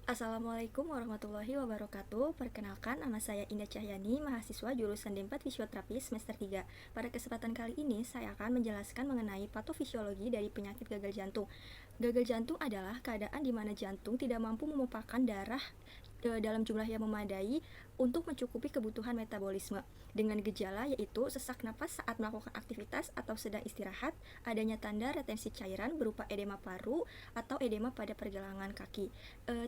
Assalamualaikum warahmatullahi wabarakatuh. Perkenalkan, nama saya Indah Cahyani, mahasiswa jurusan D4 Fisioterapi semester 3. Pada kesempatan kali ini, saya akan menjelaskan mengenai patofisiologi dari penyakit gagal jantung. Gagal jantung adalah keadaan di mana jantung tidak mampu memompahkan darah dalam jumlah yang memadai untuk mencukupi kebutuhan metabolisme. Dengan gejala yaitu sesak napas saat melakukan aktivitas atau sedang istirahat, adanya tanda retensi cairan berupa edema paru atau edema pada pergelangan kaki.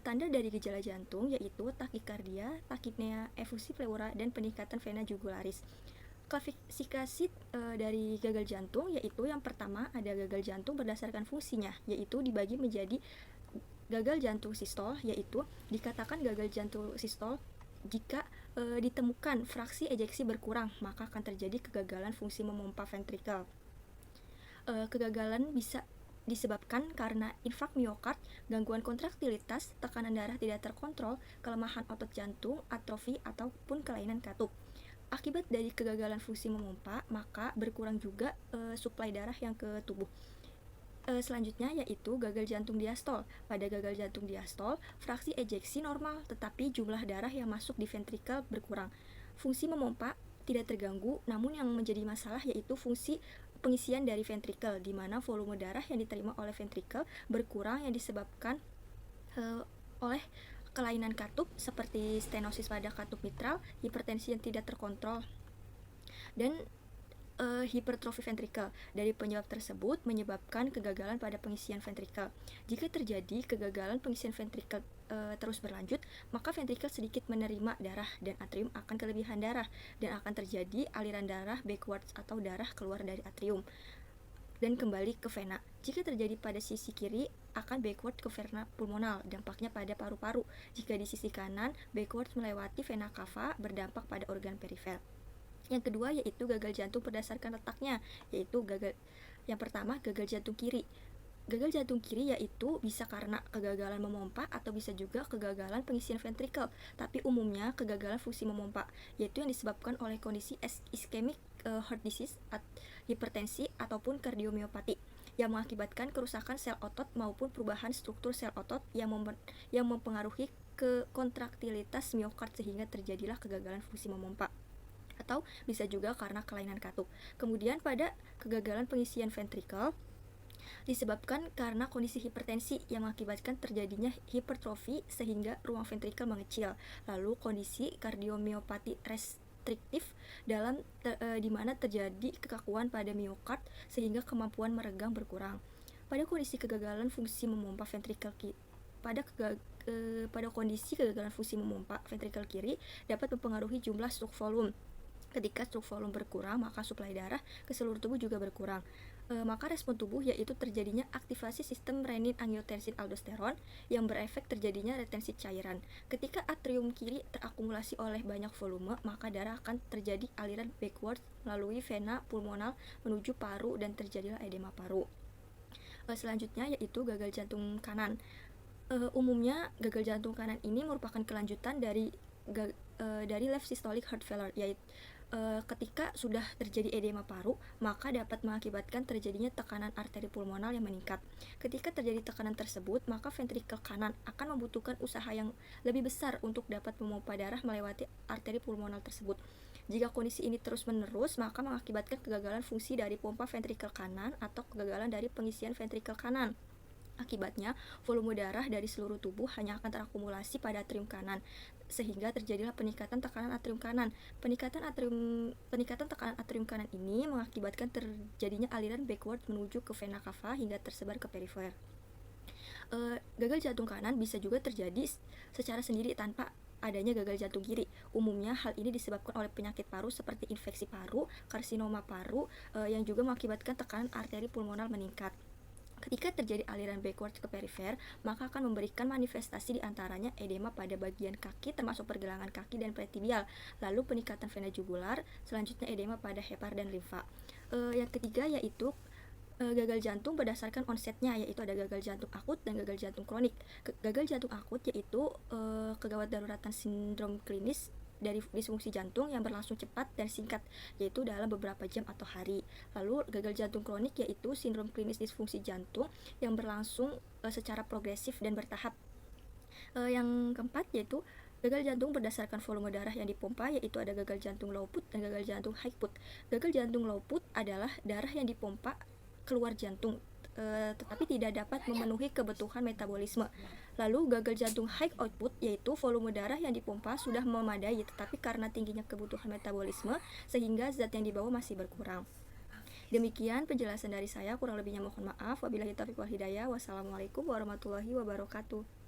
Tanda dari gejala jantung yaitu takikardia, takipnea, efusi pleura, dan peningkatan vena jugularis. Klasifikasi dari gagal jantung yaitu yang pertama ada gagal jantung berdasarkan fungsinya, yaitu dibagi menjadi gagal jantung sistol, yaitu dikatakan gagal jantung sistol jika ditemukan fraksi ejeksi berkurang, maka akan terjadi kegagalan fungsi memompa ventrikel. Kegagalan bisa disebabkan karena infark miokard, gangguan kontraktilitas, tekanan darah tidak terkontrol, kelemahan otot jantung, atrofi, ataupun kelainan katup. Akibat dari kegagalan fungsi memompa, maka berkurang juga suplai darah yang ke tubuh. Selanjutnya yaitu gagal jantung diastol. Pada gagal jantung diastol, fraksi ejeksi normal, tetapi jumlah darah yang masuk di ventrikel berkurang. Fungsi memompa tidak terganggu, namun yang menjadi masalah yaitu fungsi pengisian dari ventrikel, di mana volume darah yang diterima oleh ventrikel berkurang yang disebabkan oleh kelainan katup seperti stenosis pada katup mitral, hipertensi yang tidak terkontrol, dan hipertrofi ventrikel. Dari penyebab tersebut menyebabkan kegagalan pada pengisian ventrikel. Jika terjadi kegagalan pengisian ventrikel terus berlanjut, maka ventrikel sedikit menerima darah dan atrium akan kelebihan darah dan akan terjadi aliran darah backwards atau darah keluar dari atrium dan kembali ke vena. Jika terjadi pada sisi kiri, akan backward ke vena pulmonal, dampaknya pada paru-paru. Jika di sisi kanan, backwards melewati vena cava, berdampak pada organ perifer. Yang kedua yaitu gagal jantung berdasarkan letaknya, yaitu yang pertama gagal jantung kiri. Gagal jantung kiri yaitu bisa karena kegagalan memompa atau bisa juga kegagalan pengisian ventrikel, tapi umumnya kegagalan fungsi memompa, yaitu yang disebabkan oleh kondisi ischemic heart disease, hipertensi, ataupun kardiomiopati yang mengakibatkan kerusakan sel otot maupun perubahan struktur sel otot yang mempengaruhi ke kontraktilitas miokard sehingga terjadilah kegagalan fungsi memompa, atau bisa juga karena kelainan katup. Kemudian pada kegagalan pengisian ventrikel disebabkan karena kondisi hipertensi yang mengakibatkan terjadinya hipertrofi sehingga ruang ventrikel mengecil. Lalu kondisi kardiomiopati restriktif di mana terjadi kekakuan pada miokard sehingga kemampuan meregang berkurang. Pada kondisi kegagalan fungsi memompa ventrikel pada kondisi kegagalan fungsi memompa ventrikel kiri dapat mempengaruhi jumlah stroke volume. Ketika stroke volume berkurang, maka suplai darah ke seluruh tubuh juga berkurang. Maka respon tubuh yaitu terjadinya aktivasi sistem renin angiotensin aldosteron yang berefek terjadinya retensi cairan. Ketika atrium kiri terakumulasi oleh banyak volume, maka darah akan terjadi aliran backward melalui vena pulmonal menuju paru dan terjadilah edema paru. Selanjutnya yaitu gagal jantung kanan. Umumnya gagal jantung kanan ini merupakan kelanjutan dari left systolic heart failure, yaitu ketika sudah terjadi edema paru, maka dapat mengakibatkan terjadinya tekanan arteri pulmonal yang meningkat. Ketika terjadi tekanan tersebut, maka ventrikel kanan akan membutuhkan usaha yang lebih besar untuk dapat memompa darah melewati arteri pulmonal tersebut. Jika kondisi ini terus-menerus, maka mengakibatkan kegagalan fungsi dari pompa ventrikel kanan atau kegagalan dari pengisian ventrikel kanan. Akibatnya, volume darah dari seluruh tubuh hanya akan terakumulasi pada atrium kanan, sehingga terjadilah peningkatan tekanan atrium kanan. Peningkatan tekanan atrium kanan ini mengakibatkan terjadinya aliran backward menuju ke vena cava hingga tersebar ke perifer. Gagal jantung kanan bisa juga terjadi secara sendiri tanpa adanya gagal jantung kiri. Umumnya hal ini disebabkan oleh penyakit paru seperti infeksi paru, karsinoma paru, yang juga mengakibatkan tekanan arteri pulmonal meningkat. Ketika terjadi aliran backward ke perifer, maka akan memberikan manifestasi diantaranya edema pada bagian kaki termasuk pergelangan kaki dan pretibial, lalu peningkatan vena jugular, selanjutnya edema pada hepar dan limfa. Yang ketiga yaitu gagal jantung berdasarkan onsetnya, yaitu ada gagal jantung akut dan gagal jantung kronik. Gagal jantung akut yaitu kegawat daruratan sindrom klinis dari disfungsi jantung yang berlangsung cepat dan singkat, yaitu dalam beberapa jam atau hari. Lalu gagal jantung kronik yaitu sindrom klinis disfungsi jantung yang berlangsung secara progresif dan bertahap. Yang keempat yaitu gagal jantung berdasarkan volume darah yang dipompa, yaitu ada gagal jantung low put dan gagal jantung high put. Gagal jantung low put adalah darah yang dipompa keluar jantung tetapi tidak dapat memenuhi kebutuhan metabolisme. Lalu gagal jantung high output yaitu volume darah yang dipompa sudah memadai tetapi karena tingginya kebutuhan metabolisme sehingga zat yang dibawa masih berkurang. Demikian penjelasan dari saya, kurang lebihnya mohon maaf. Wabillahi taufiq wal hidayah. Wassalamualaikum warahmatullahi wabarakatuh.